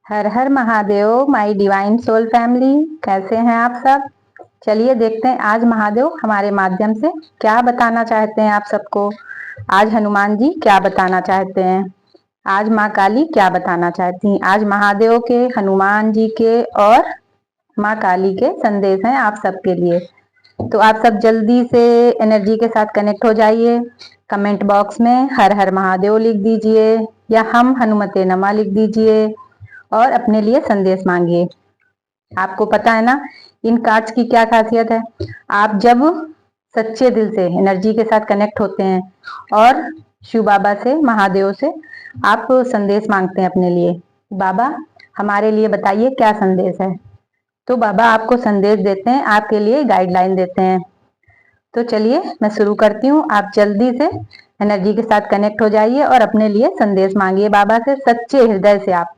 Her Har Mahadev my divine soul family. कैसे हैं आप सब। चलिए देखते हैं आज महादेव हमारे माध्यम से क्या बताना चाहते हैं आप सबको। आज हनुमान जी क्या बताना चाहते हैं, आज माँ काली क्या बताना चाहती हैं। आज महादेव के, हनुमान जी के और माँ काली के संदेश हैं आप सबके लिए। तो आप सब जल्दी से एनर्जी के साथ कनेक्ट हो जाइए। कमेंट बॉक्स में हर हर महादेव लिख दीजिए या हम हनुमते नमा लिख दीजिए और अपने लिए संदेश मांगिए। आपको पता है ना इन कार्ड्स की क्या खासियत है। आप जब सच्चे दिल से एनर्जी के साथ कनेक्ट होते हैं और शिव बाबा से, महादेव से आप संदेश मांगते हैं अपने लिए, बाबा हमारे लिए बताइए क्या संदेश है, तो बाबा आपको संदेश देते हैं, आपके लिए गाइडलाइन देते हैं। तो चलिए मैं शुरू करती हूँ। आप जल्दी से एनर्जी के साथ कनेक्ट हो जाइए और अपने लिए संदेश मांगिए बाबा से। सच्चे हृदय से आप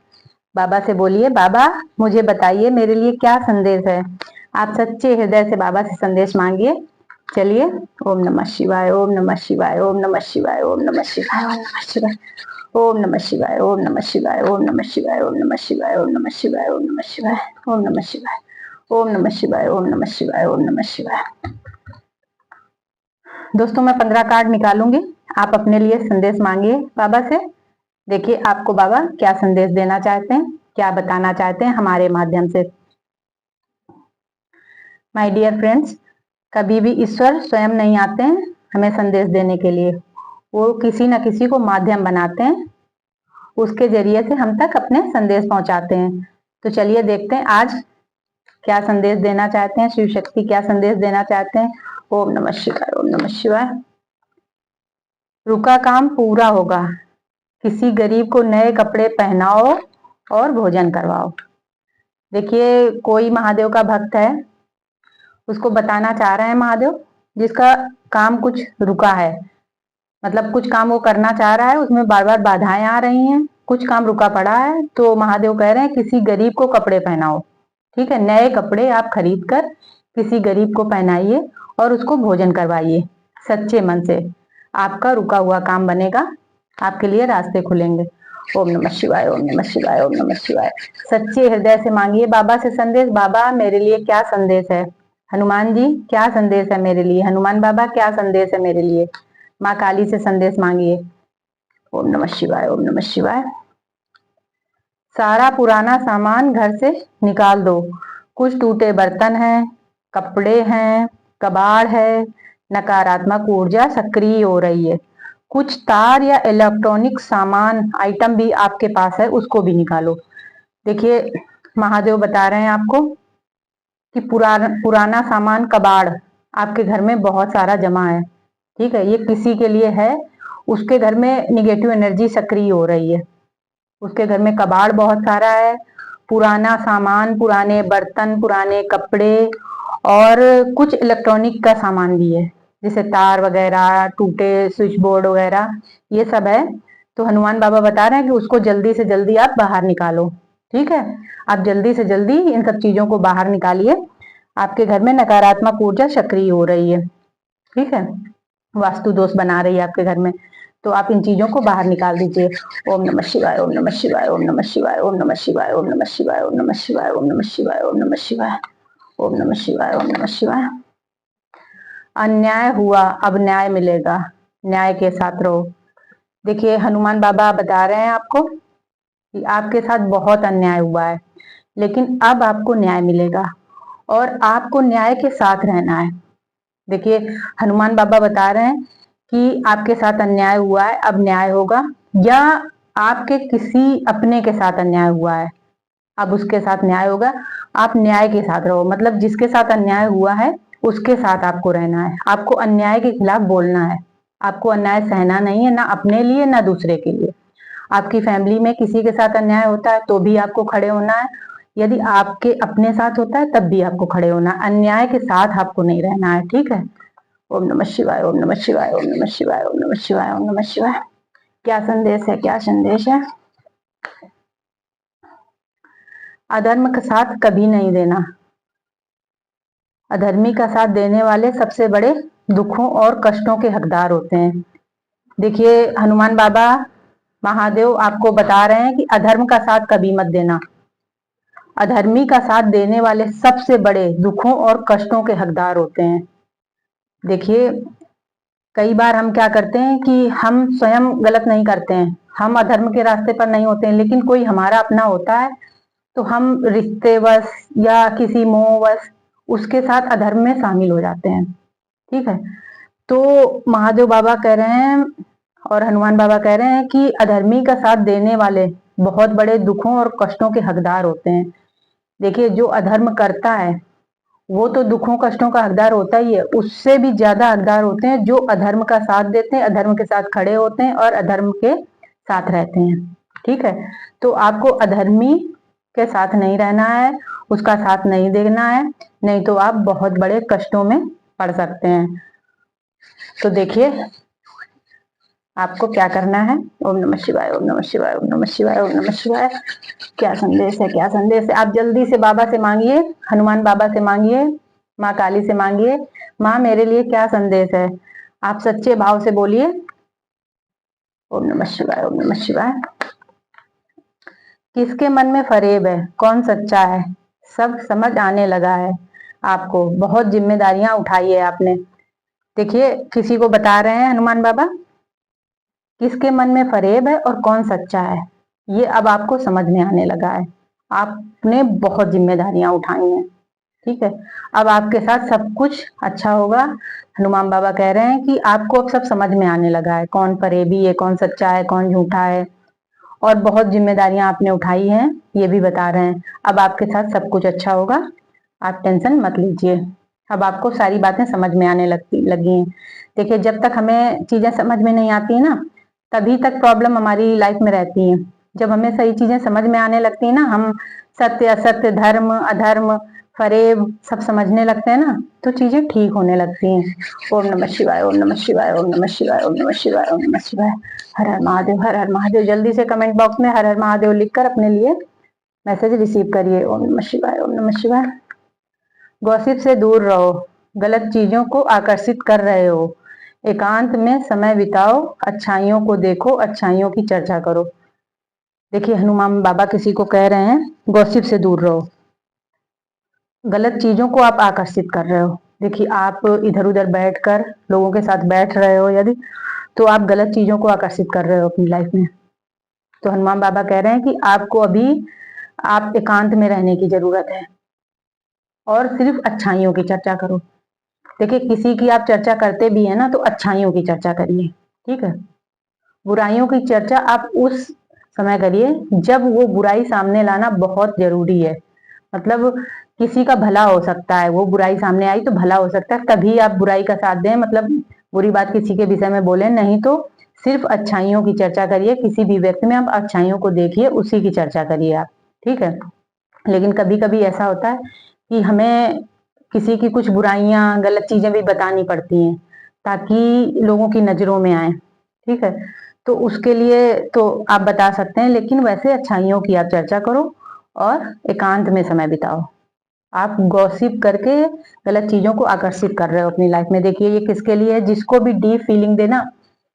बाबा से बोलिए, बाबा मुझे बताइए मेरे लिए क्या संदेश है। आप सच्चे हृदय से बाबा से संदेश मांगिए। चलिए, ओम नमः शिवाय, ओम नमः शिवाय, ओम नमः शिवाय, ओम नमः शिवाय, ओम नमः शिवाय, ओम नमः शिवाय, ओम नमः शिवाय, ओम नमः शिवाय, ओम नमः शिवाय, ओम नमः शिवाय, ओम नमः शिवाय, ओम नमः शिवाय, ओम नमः शिवाय, ओम नमः शिवाय, ओम नमः शिवाय। दोस्तों मैं 15 कार्ड निकालूंगी, आप अपने लिए संदेश मांगिए बाबा से। देखिए आपको बाबा क्या संदेश देना चाहते हैं, क्या बताना चाहते हैं हमारे माध्यम से। माय डियर फ्रेंड्स, कभी भी ईश्वर स्वयं नहीं आते हैं हमें संदेश देने के लिए, वो किसी न किसी को माध्यम बनाते हैं, उसके जरिए से हम तक अपने संदेश पहुंचाते हैं। तो चलिए देखते हैं आज क्या संदेश देना चाहते हैं, शिव शक्ति क्या संदेश देना चाहते हैं। ओम नमः शिवाय, ओम नमः शिवाय। रुका काम पूरा होगा, किसी गरीब को नए कपड़े पहनाओ और भोजन करवाओ। देखिए कोई महादेव का भक्त है, उसको बताना चाह रहे हैं महादेव, जिसका काम कुछ रुका है, मतलब कुछ काम वो करना चाह रहा है, उसमें बार बार बाधाएं आ रही हैं, कुछ काम रुका पड़ा है। तो महादेव कह रहे हैं किसी गरीब को कपड़े पहनाओ। ठीक है, नए कपड़े आप खरीद कर किसी गरीब को पहनाइए और उसको भोजन करवाइए सच्चे मन से। आपका रुका हुआ काम बनेगा, आपके लिए रास्ते खुलेंगे। ओम नमः शिवाय, ओम नमः शिवाय, ओम नमः शिवाय। सच्चे हृदय से मांगिए बाबा से संदेश। बाबा मेरे लिए क्या संदेश है। हनुमान जी क्या संदेश है मेरे लिए। हनुमान बाबा क्या संदेश है मेरे लिए। माँ काली से संदेश मांगिए। ओम नमः शिवाय, ओम नमः शिवाय। सारा पुराना सामान घर से निकाल दो, कुछ टूटे बर्तन हैं, कपड़े हैं, कबाड़ है, नकारात्मक ऊर्जा सक्रिय हो रही है। कुछ तार या इलेक्ट्रॉनिक सामान आइटम भी आपके पास है, उसको भी निकालो। देखिए महादेव बता रहे हैं आपको कि पुराना सामान, कबाड़ आपके घर में बहुत सारा जमा है। ठीक है, ये किसी के लिए है, उसके घर में निगेटिव एनर्जी सक्रिय हो रही है, उसके घर में कबाड़ बहुत सारा है, पुराना सामान, पुराने बर्तन, पुराने कपड़े और कुछ इलेक्ट्रॉनिक का सामान भी है, जैसे तार वगैरह, टूटे स्विच बोर्ड वगैरह, ये सब है। तो हनुमान बाबा बता रहे हैं कि उसको जल्दी से जल्दी आप बाहर निकालो। ठीक है, आप जल्दी से जल्दी इन सब चीजों को बाहर निकालिए, आपके घर में नकारात्मक ऊर्जा सक्रिय हो रही है। ठीक है, वास्तु दोष बना रही है आपके घर में, तो आप इन चीजों को बाहर निकाल दीजिए। ओम नमः शिवाय, ओम नमः शिवाय, ओम नमः शिवाय, ओम नमः शिवाय, ओम नमः शिवाय, ओम नमः शिवाय, ओम नमः शिवाय, ओम नमः शिवाय, ओम नमः शिवाय, ओम नमः शिवाय। अन्याय हुआ, अब न्याय मिलेगा, न्याय के साथ रहो। देखिए हनुमान बाबा बता रहे हैं आपको कि आपके साथ बहुत अन्याय हुआ है, लेकिन अब आपको न्याय मिलेगा और आपको न्याय के साथ रहना है। देखिए हनुमान बाबा बता रहे हैं कि आपके साथ अन्याय हुआ है, अब न्याय होगा, या आपके किसी अपने के साथ अन्याय हुआ है, अब उसके साथ न्याय होगा। आप न्याय के साथ रहो, मतलब जिसके साथ अन्याय हुआ है उसके साथ आपको रहना है, आपको अन्याय के खिलाफ बोलना है, आपको अन्याय सहना नहीं है, ना अपने लिए ना दूसरे के लिए। आपकी फैमिली में किसी के साथ अन्याय होता है तो भी आपको खड़े होना है, यदि आपके अपने साथ होता है तब भी आपको खड़े होना है, अन्याय के साथ आपको नहीं रहना है। ठीक है, ओम नमः शिवाय, ओम नमः शिवाय, ओम नमः शिवाय, ओम नमः शिवाय, ओम नमः शिवाय। क्या संदेश है, क्या संदेश है। अधर्म का साथ कभी नहीं देना, अधर्मी का साथ देने वाले सबसे बड़े दुखों और कष्टों के हकदार होते हैं। देखिए हनुमान बाबा, महादेव आपको बता रहे हैं कि अधर्म का साथ कभी मत देना, अधर्मी का साथ देने वाले सबसे बड़े दुखों और कष्टों के हकदार होते हैं। देखिए, कई बार हम क्या करते हैं कि हम स्वयं गलत नहीं करते हैं, हम अधर्म के रास्ते पर नहीं होते हैं, लेकिन कोई हमारा अपना होता है तो हम रिश्तेवश या किसी मोहवश उसके साथ अधर्म में शामिल हो जाते हैं। ठीक है, तो महादेव बाबा कह रहे हैं और हनुमान बाबा कह रहे हैं कि अधर्मी का साथ देने वाले बहुत बड़े दुखों और कष्टों के हकदार होते हैं। देखिए, जो अधर्म करता है वो तो दुखों कष्टों का हकदार होता ही है, उससे भी ज्यादा हकदार होते हैं जो अधर्म का साथ देते हैं, अधर्म के साथ खड़े होते हैं और अधर्म के साथ रहते हैं। ठीक है, तो आपको अधर्मी के साथ नहीं रहना है, उसका साथ नहीं देना है, नहीं तो आप बहुत बड़े कष्टों में पड़ सकते हैं। तो देखिए, आपको क्या करना है। ओम नमः शिवाय, ओम नमः शिवाय, ओम नमः शिवाय, ओम नमः शिवाय। क्या संदेश है, क्या संदेश है। आप जल्दी से बाबा से मांगिए, हनुमान बाबा से मांगिए, माँ काली से मांगिए, माँ मेरे लिए क्या संदेश है। आप सच्चे भाव से बोलिए। ओम नमः शिवाय, ओम नमः शिवाय। किसके मन में फरेब है, कौन सच्चा है, सब समझ आने लगा है आपको। बहुत जिम्मेदारियां उठाई है आपने। देखिए, किसी को बता रहे हैं हनुमान बाबा किसके मन में फरेब है और कौन सच्चा है, ये अब आपको समझ में आने लगा है। आपने बहुत जिम्मेदारियां उठाई हैं। ठीक है, अब आपके साथ सब कुछ अच्छा होगा। हनुमान बाबा कह रहे हैं कि आपको अब सब समझ में आने लगा है, कौन फरेबी है, कौन सच्चा है, कौन झूठा है, और बहुत जिम्मेदारियां आपने उठाई हैं, ये भी बता रहे हैं। अब आपके साथ सब कुछ अच्छा होगा, आप टेंशन मत लीजिए। अब आपको सारी बातें समझ में आने लगी हैं। देखिए, जब तक हमें चीजें समझ में नहीं आती है ना, तभी तक प्रॉब्लम हमारी लाइफ में रहती है। जब हमें सही चीजें समझ में आने लगती है ना, हम सत्य असत्य, धर्म अधर्म, फरेब सब समझने लगते हैं ना, तो चीजें ठीक होने लगती हैं। ओम नमः शिवाय, ओम नमः शिवाय, ओम नमः शिवाय, ओम नमः शिवाय, ओम नमः शिवाय। हर हर महादेव, हर हर महादेव। जल्दी से कमेंट बॉक्स में हर हर महादेव लिखकर अपने लिए मैसेज रिसीव करिए। ओम नमः शिवाय, ओम नमः शिवाय। गॉसिप से दूर रहो, गलत चीजों को आकर्षित कर रहे हो, एकांत में समय बिताओ, अच्छाइयों को देखो, अच्छाइयों की चर्चा करो। देखिए, हनुमान बाबा किसी को कह रहे हैं गॉसिप से दूर रहो, गलत चीजों को आप आकर्षित कर रहे हो। देखिए, आप इधर उधर बैठकर लोगों के साथ बैठ रहे हो यदि, तो आप गलत चीजों को आकर्षित कर रहे हो अपनी लाइफ में। तो हनुमान बाबा कह रहे हैं कि आपको अभी आप एकांत में रहने की जरूरत है और सिर्फ अच्छाइयों की चर्चा करो। देखिए, किसी की आप चर्चा करते भी है ना, तो अच्छाइयों की चर्चा करिए। ठीक है, बुराइयों की चर्चा आप उस समय करिए जब वो बुराई सामने लाना बहुत जरूरी है। मतलब किसी का भला हो सकता है, वो बुराई सामने आई तो भला हो सकता है, तभी आप बुराई का साथ दें, मतलब बुरी बात किसी के विषय में बोले, नहीं तो सिर्फ अच्छाइयों की चर्चा करिए। किसी भी व्यक्ति में आप अच्छाइयों को देखिए, उसी की चर्चा करिए आप। ठीक है, लेकिन कभी कभी ऐसा होता है कि हमें किसी की कुछ बुराइयां, गलत चीजें भी बतानी पड़ती हैं ताकि लोगों की नजरों में आए। ठीक है, तो उसके लिए तो आप बता सकते हैं, लेकिन वैसे अच्छाइयों की आप चर्चा करो और एकांत में समय बिताओ। आप गॉसिप करके गलत चीजों को आकर्षित कर रहे हो अपनी लाइफ में। देखिए, ये किसके लिए है, जिसको भी डीप फीलिंग देना।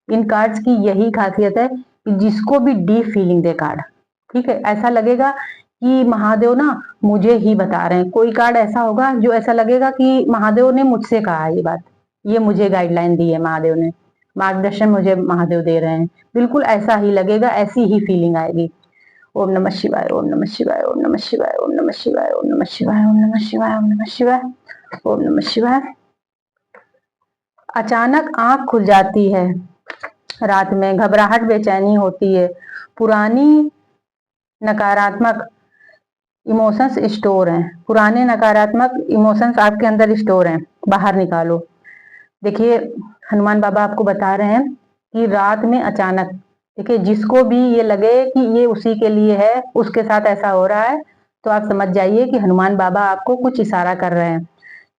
इन कार्ड्स की यही खासियत है कि जिसको भी डीप फीलिंग दे कार्ड, ठीक है, ऐसा लगेगा कि महादेव ना मुझे ही बता रहे हैं। कोई कार्ड ऐसा होगा जो ऐसा लगेगा कि महादेव ने मुझसे कहा ये बात, ये मुझे गाइडलाइन दी है महादेव ने, मार्गदर्शन मुझे महादेव दे रहे हैं। बिल्कुल ऐसा ही लगेगा, ऐसी ही फीलिंग आएगी। ओम नमः शिवाय, ओम नमः शिवाय, ओम नमः शिवाय, ओम नमः शिवाय, ओम नमः शिवाय, ओम नमः शिवाय, ओम नमः शिवाय, ओम नमः शिवाय। अचानक आंख खुल जाती है रात में, घबराहट बेचैनी होती है, पुरानी नकारात्मक इमोशंस स्टोर हैं, पुराने नकारात्मक इमोशंस आपके अंदर स्टोर हैं, बाहर निकालो। देखिए, हनुमान बाबा आपको बता रहे हैं कि रात में अचानक, देखिए जिसको भी ये लगे कि ये उसी के लिए है, उसके साथ ऐसा हो रहा है, तो आप समझ जाइए कि हनुमान बाबा आपको कुछ इशारा कर रहे हैं।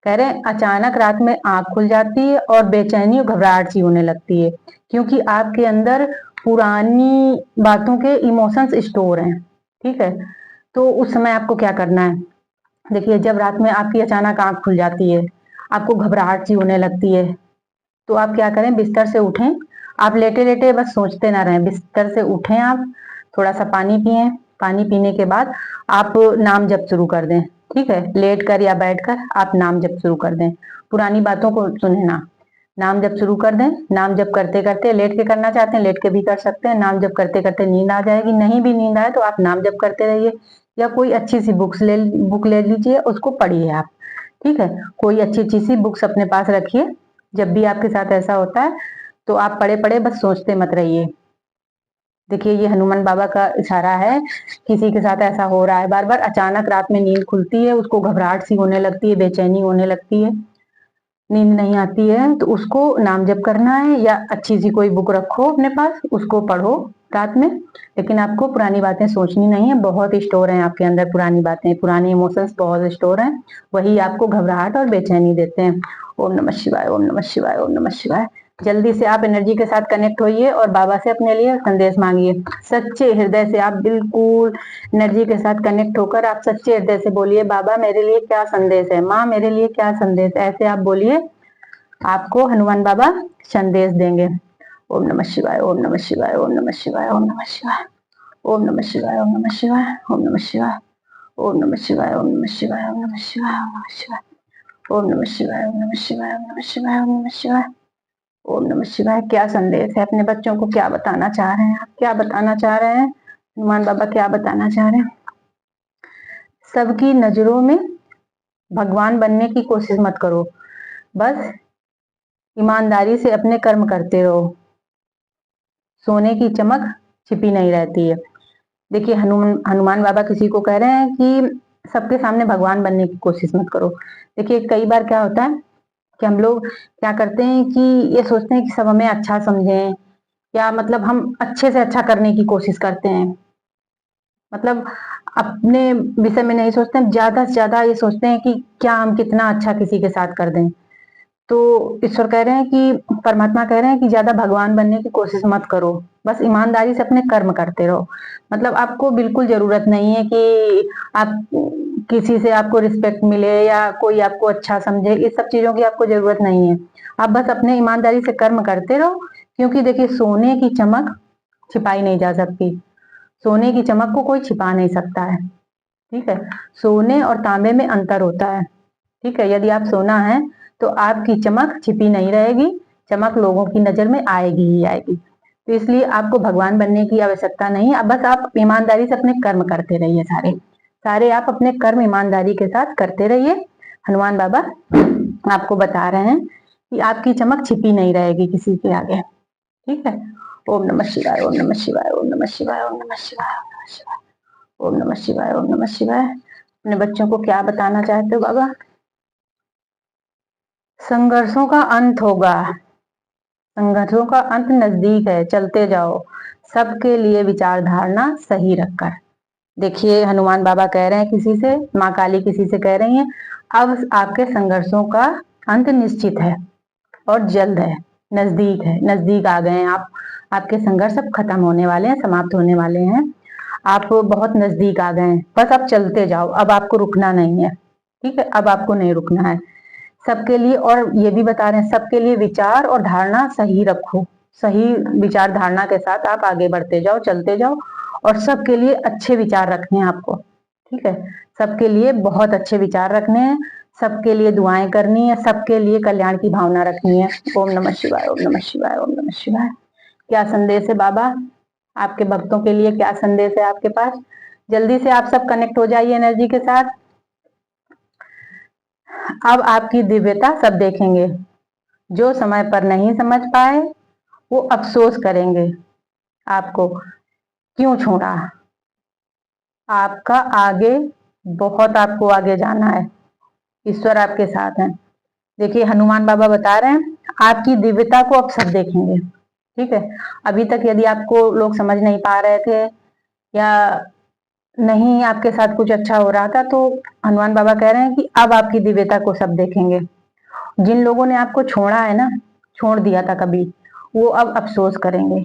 कह रहे हैं अचानक रात में आंख खुल जाती है और बेचैनी और घबराहट सी होने लगती है, क्योंकि आपके अंदर पुरानी बातों के इमोशंस स्टोर हैं। ठीक है, तो उस समय आपको क्या करना है। देखिए, जब रात में आपकी अचानक आंख खुल जाती है, आपको घबराहट सी होने लगती है, तो आप क्या करें, बिस्तर से उठें। आप लेटे लेटे बस सोचते ना रहें, बिस्तर से उठें, आप थोड़ा सा पानी पिएं, पानी पीने के बाद आप नाम जप शुरू कर दें। ठीक है, लेट कर या बैठ कर आप नाम जप शुरू कर दें, पुरानी बातों को सुने ना, नाम जप शुरू कर दें। नाम जप करते करते, लेट के करना चाहते हैं लेट के भी कर सकते हैं, नाम जप करते करते नींद आ जाएगी, नहीं भी नींद आए तो आप नाम जप करते रहिए, या कोई अच्छी सी बुक ले लीजिए, उसको पढ़िए आप। ठीक है, कोई अच्छी सी बुक्स अपने पास रखिए, जब भी आपके साथ ऐसा होता है तो आप पढ़े पढ़े बस सोचते मत रहिए। देखिए ये हनुमान बाबा का इशारा है, किसी के साथ ऐसा हो रहा है बार बार, अचानक रात में नींद खुलती है, उसको घबराहट सी होने लगती है, बेचैनी होने लगती है, नींद नहीं आती है, तो उसको नाम जप करना है, या अच्छी सी कोई बुक रखो अपने पास, उसको पढ़ो रात में। लेकिन आपको पुरानी बातें सोचनी नहीं है, बहुत स्टोर है आपके अंदर पुरानी बातें, पुरानी इमोशंस बहुत स्टोर हैं, वही आपको घबराहट और बेचैनी देते हैं। ओम नमः शिवाय, ओम नमः शिवाय, ओम नमः शिवाय। जल्दी से आप एनर्जी के साथ कनेक्ट होइए और बाबा से अपने लिए संदेश मांगिए। सच्चे हृदय से आप बिल्कुल एनर्जी के साथ कनेक्ट होकर आप सच्चे हृदय से बोलिए, बाबा मेरे लिए क्या संदेश है, माँ मेरे लिए क्या संदेश है, ऐसे आप बोलिए, आपको हनुमान बाबा संदेश देंगे। ओम नमः शिवाय, ओम नमः शिवाय, ओम नमः शिवाय, ओम नमः शिवाय, ओम नमः शिवाय, ओम नमः शिवाय, ओम नमः शिवाय, ओम नमः शिवाय, ओम नमः शिवाय, ओम नमः शिवाय, ओम नमः शिवाय, ओम नमः शिवाय, ओम नमः शिवाय, ओम नमः शिवाय, ओम नमः शिवाय। क्या संदेश है, अपने बच्चों को क्या बताना चाह रहे हैं आप, क्या बताना चाह रहे हैं हनुमान बाबा, क्या बताना चाह रहे हैं? सबकी नजरों में भगवान बनने की कोशिश मत करो, बस ईमानदारी से अपने कर्म करते रहो, सोने की चमक छिपी नहीं रहती है। देखिए हनुमान बाबा किसी को कह रहे हैं कि सबके सामने भगवान बनने की कोशिश मत करो। देखिए कई बार क्या होता है कि हम लोग क्या करते हैं कि ये सोचते हैं कि सब हमें अच्छा समझें, या मतलब हम अच्छे से अच्छा करने की कोशिश करते हैं, मतलब अपने विषय में नहीं सोचते हैं, ज्यादा से ज्यादा ये सोचते हैं कि क्या हम कितना अच्छा किसी के साथ कर दें। तो ईश्वर कह रहे हैं कि परमात्मा कह रहे हैं कि ज्यादा भगवान बनने की कोशिश मत करो, बस ईमानदारी से अपने कर्म करते रहो। मतलब आपको बिल्कुल जरूरत नहीं है कि आप किसी से आपको रिस्पेक्ट मिले या कोई आपको अच्छा समझे, इस सब चीजों की आपको जरूरत नहीं है। आप बस अपने ईमानदारी से कर्म करते रहो, क्योंकि देखिए सोने की चमक छिपाई नहीं जा सकती, सोने की चमक को कोई छिपा नहीं सकता है। ठीक है, सोने और तांबे में अंतर होता है। ठीक है, यदि आप सोना है तो आपकी चमक छिपी नहीं रहेगी, चमक लोगों की नजर में आएगी ही आएगी। तो इसलिए आपको भगवान बनने की आवश्यकता नहीं, अब बस आप ईमानदारी से अपने कर्म करते रहिए, सारे सारे आप अपने कर्म ईमानदारी के साथ करते रहिए। हनुमान बाबा आपको बता रहे हैं कि आपकी चमक छिपी नहीं रहेगी किसी के आगे। ठीक है, ओम नमः शिवाय, ओम नमः शिवाय, ओम नमः शिवाय, ओम नमः शिवाय, ओम नमः शिवाय, ओम नमः शिवाय, ओम नमः शिवाय। अपने बच्चों को क्या बताना चाहते हो बाबा? संघर्षों का अंत होगा, संघर्षों का अंत नजदीक है, चलते जाओ, सबके लिए विचारधारणा सही रखकर। देखिए हनुमान बाबा कह रहे हैं किसी से, माँ काली किसी से कह रही हैं, अब आपके संघर्षों का अंत निश्चित है और जल्द है, नजदीक है, नजदीक आ गए हैं आप, आपके संघर्ष अब खत्म होने वाले हैं, समाप्त होने वाले हैं, आप बहुत नजदीक आ गए हैं, बस आप चलते जाओ, अब आपको रुकना नहीं है। ठीक है, अब आपको नहीं रुकना है। सबके लिए, और ये भी बता रहे हैं, सबके लिए विचार और धारणा सही रखो, सही विचार धारणा के साथ आप आगे बढ़ते जाओ, चलते जाओ, और सबके लिए अच्छे विचार रखने हैं आपको। ठीक है, सबके लिए बहुत अच्छे विचार रखने हैं, सबके लिए दुआएं करनी है, सबके लिए कल्याण की भावना रखनी है। ओम नमः शिवाय, ओम नमः शिवाय, ओम नमः शिवाय। क्या संदेश है बाबा आपके भक्तों के लिए, क्या संदेश है आपके पास? जल्दी से आप सब कनेक्ट हो जाइए एनर्जी के साथ। अब आपकी दिव्यता सब देखेंगे, जो समय पर नहीं समझ पाए वो अफसोस करेंगे, आपको क्यों छोड़ा। आपका आगे, बहुत आपको आगे जाना है, ईश्वर आपके साथ है। देखिए हनुमान बाबा बता रहे हैं आपकी दिव्यता को अब सब देखेंगे। ठीक है, अभी तक यदि आपको लोग समझ नहीं पा रहे थे या नहीं आपके साथ कुछ अच्छा हो रहा था, तो हनुमान बाबा कह रहे हैं कि अब आपकी दिव्यता को सब देखेंगे। जिन लोगों ने आपको छोड़ा है ना, छोड़ दिया था कभी, वो अब अफसोस करेंगे,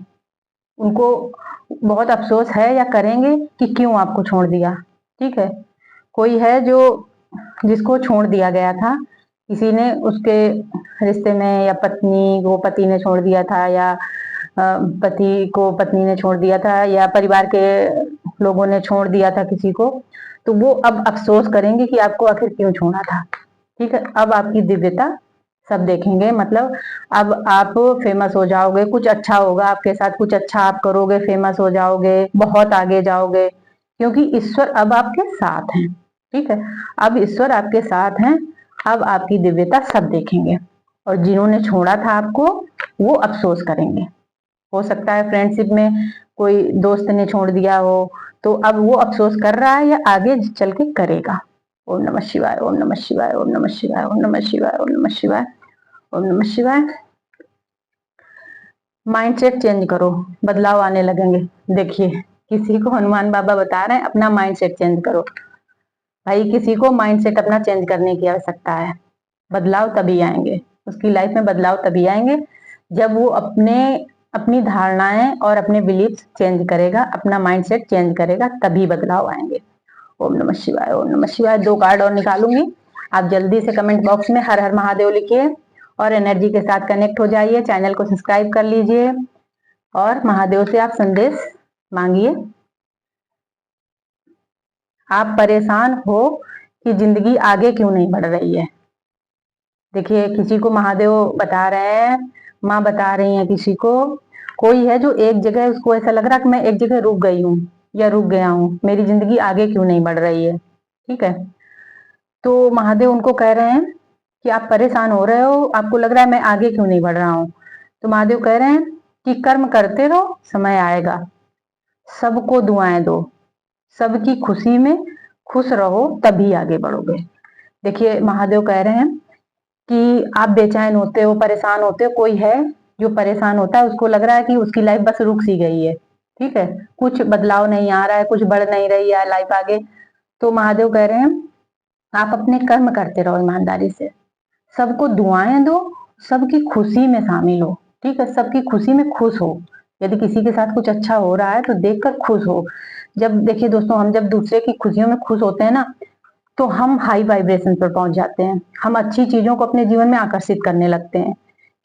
उनको बहुत अफसोस है या करेंगे कि क्यों आपको छोड़ दिया। ठीक है, कोई है जो जिसको छोड़ दिया गया था, किसी ने उसके रिश्ते में, या पत्नी वो पति ने छोड़ दिया था, या पति को पत्नी ने छोड़ दिया था या परिवार के लोगों ने छोड़ दिया था किसी को, तो वो अब अफसोस करेंगे कि आपको आखिर क्यों छोड़ा था। ठीक है, अब आपकी दिव्यता सब देखेंगे, मतलब अब आप फेमस हो जाओगे, कुछ अच्छा होगा आपके साथ, कुछ अच्छा आप करोगे, फेमस हो जाओगे, बहुत आगे जाओगे, क्योंकि ईश्वर अब आपके साथ हैं। ठीक है, अब ईश्वर आपके साथ हैं, अब आपकी दिव्यता सब देखेंगे, और जिन्होंने छोड़ा था आपको वो अफसोस करेंगे। हो सकता है फ्रेंडशिप में कोई दोस्त ने छोड़ दिया हो, तो अब वो अफसोस कर रहा है या आगे चल के करेगा। ओम नमः शिवाय, ओम नमः शिवाय, ओम नमः शिवाय, ओम नमः शिवाय, ओम नमः शिवाय, ओम नमः शिवाय। माइंडसेट चेंज करो, बदलाव आने लगेंगे। देखिए, किसी को हनुमान बाबा बता रहे हैं अपना माइंडसेट चेंज करो। भाई, किसी को माइंडसेट अपना चेंज करने की आवश्यकता है। बदलाव तभी आएंगे, उसकी लाइफ में बदलाव तभी आएंगे जब वो अपनी धारणाएं और अपने बिलीफ चेंज करेगा, अपना माइंडसेट चेंज करेगा, तभी बदलाव आएंगे। ओम नमः शिवाय, ओम नमः शिवाय। 2 कार्ड और निकालूंगी, आप जल्दी से कमेंट बॉक्स में हर हर महादेव लिखिए और एनर्जी के साथ कनेक्ट हो जाइए। चैनल को सब्सक्राइब कर लीजिए और महादेव से आप संदेश मांगिए। आप परेशान हो कि जिंदगी आगे क्यों नहीं बढ़ रही है। देखिए, किसी को महादेव बता रहे हैं, माँ बता रही हैं किसी को, कोई है जो एक जगह, उसको ऐसा लग रहा है कि मैं एक जगह रुक गई हूँ या रुक गया हूँ, मेरी जिंदगी आगे क्यों नहीं बढ़ रही है। ठीक है, तो महादेव उनको कह रहे हैं कि आप परेशान हो रहे हो, आपको लग रहा है मैं आगे क्यों नहीं बढ़ रहा हूँ। तो महादेव कह रहे हैं कि कर्म करते रहो, समय आएगा, सबको दुआएं दो, सबकी खुशी में खुश रहो, तभी आगे बढ़ोगे। देखिए, महादेव कह रहे हैं कि आप बेचैन होते हो, परेशान होते हो, कोई है जो परेशान होता है, उसको लग रहा है कि उसकी लाइफ बस रुक सी गई है। ठीक है, कुछ बदलाव नहीं आ रहा है, कुछ बढ़ नहीं रही है लाइफ आगे। तो महादेव कह रहे हैं आप अपने कर्म करते रहो ईमानदारी से, सबको दुआएं दो, सबकी खुशी में शामिल हो। ठीक है, सबकी खुशी में खुश हो। यदि किसी के साथ कुछ अच्छा हो रहा है तो देखकर खुश हो। जब देखिए दोस्तों, हम जब दूसरे की खुशियों में खुश होते हैं ना, तो हम हाई वाइब्रेशन पर पहुंच जाते हैं, हम अच्छी चीजों को अपने जीवन में आकर्षित करने लगते हैं।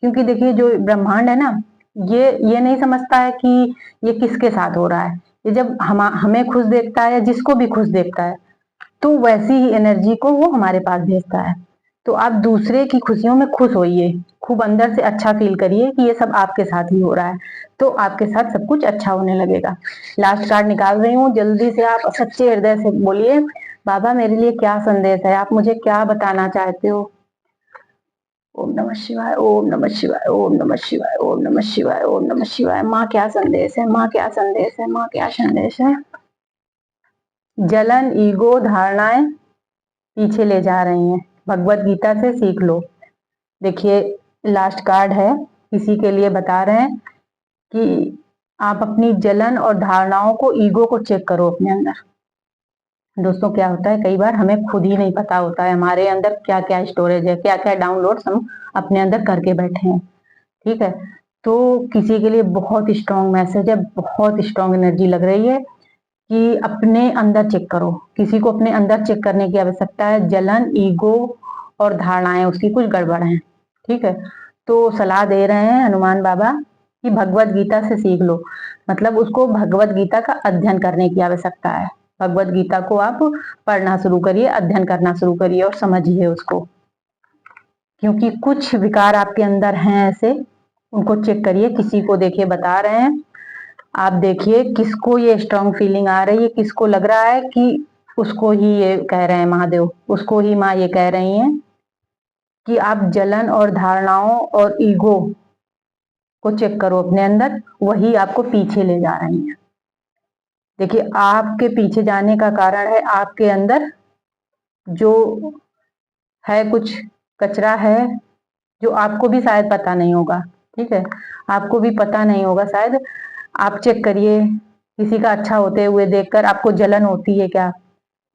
क्योंकि देखिए, जो ब्रह्मांड है ना, ये नहीं समझता है कि ये किसके साथ हो रहा है। ये जब हमें खुश देखता है या जिसको भी खुश देखता है, तो वैसी ही एनर्जी को वो हमारे पास भेजता है। तो आप दूसरे की खुशियों में खुश होइए, खूब अंदर से अच्छा फील करिए कि ये सब आपके साथ ही हो रहा है, तो आपके साथ सब कुछ अच्छा होने लगेगा। लास्ट कार्ड निकाल रही हूँ, जल्दी से आप सच्चे हृदय से बोलिए, बाबा मेरे लिए क्या संदेश है, आप मुझे क्या बताना चाहते हो। ओम नमः शिवाय, ओम नमः शिवाय, ओम नमः शिवाय, ओम नमः शिवाय, ओम नमः शिवाय। माँ क्या संदेश है, माँ क्या संदेश है, माँ क्या संदेश है। जलन, ईगो, धारणाएं पीछे ले जा रही हैं, भगवत गीता से सीख लो। देखिए, लास्ट कार्ड है, किसी के लिए बता रहे हैं कि आप अपनी जलन और धारणाओं को, ईगो को चेक करो अपने अंदर। दोस्तों, क्या होता है, कई बार हमें खुद ही नहीं पता होता है हमारे अंदर क्या क्या स्टोरेज है, क्या क्या डाउनलोड्स हम अपने अंदर करके बैठे हैं। ठीक है, तो किसी के लिए बहुत स्ट्रांग मैसेज है, बहुत स्ट्रांग एनर्जी लग रही है कि अपने अंदर चेक करो। किसी को अपने अंदर चेक करने की आवश्यकता है। जलन, ईगो और धारणाएं उसकी कुछ गड़बड़ हैं। ठीक है, तो सलाह दे रहे हैं हनुमान बाबा कि भगवत गीता से सीख लो, मतलब उसको भगवत गीता का अध्ययन करने की आवश्यकता है। भगवत गीता को आप पढ़ना शुरू करिए, अध्ययन करना शुरू करिए और समझिए उसको, क्योंकि कुछ विकार आपके अंदर हैं ऐसे, उनको चेक करिए। किसी को देखिए बता रहे हैं, आप देखिए किसको ये स्ट्रांग फीलिंग आ रही है, किसको लग रहा है कि उसको ही ये कह रहे हैं महादेव, उसको ही माँ ये कह रही हैं कि आप जलन और धारणाओं और ईगो को चेक करो अपने अंदर, वही आपको पीछे ले जा रही हैं। देखिए, आपके पीछे जाने का कारण है आपके अंदर जो है, कुछ कचरा है जो आपको भी शायद पता नहीं होगा। ठीक है, आपको भी पता नहीं होगा शायद। आप चेक करिए, किसी का अच्छा होते हुए देखकर आपको जलन होती है क्या,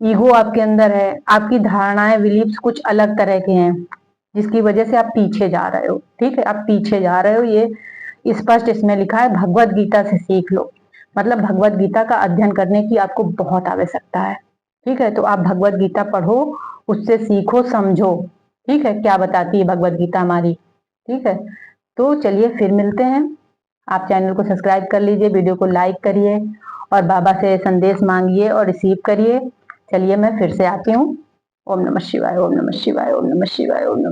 ईगो आपके अंदर है, आपकी धारणाएं, बिलीव्स कुछ अलग तरह के हैं, जिसकी वजह से आप पीछे जा रहे हो। ठीक है, आप पीछे जा रहे हो, ये स्पष्ट इसमें लिखा है। भगवत गीता से सीख लो, मतलब भगवत गीता का अध्ययन करने की आपको बहुत आवश्यकता है। ठीक है, तो आप भगवत गीता पढ़ो, उससे सीखो, समझो। ठीक है, क्या बताती है भगवत गीता हमारी। ठीक है, तो चलिए फिर मिलते हैं। आप चैनल को सब्सक्राइब कर लीजिए, वीडियो को लाइक करिए और बाबा से संदेश मांगिए और रिसीव करिए। चलिए मैं फिर से आती हूँ। ओम नमः शिवाय, ओम नमः शिवाय, ओम नमः शिवाय, ओम नमः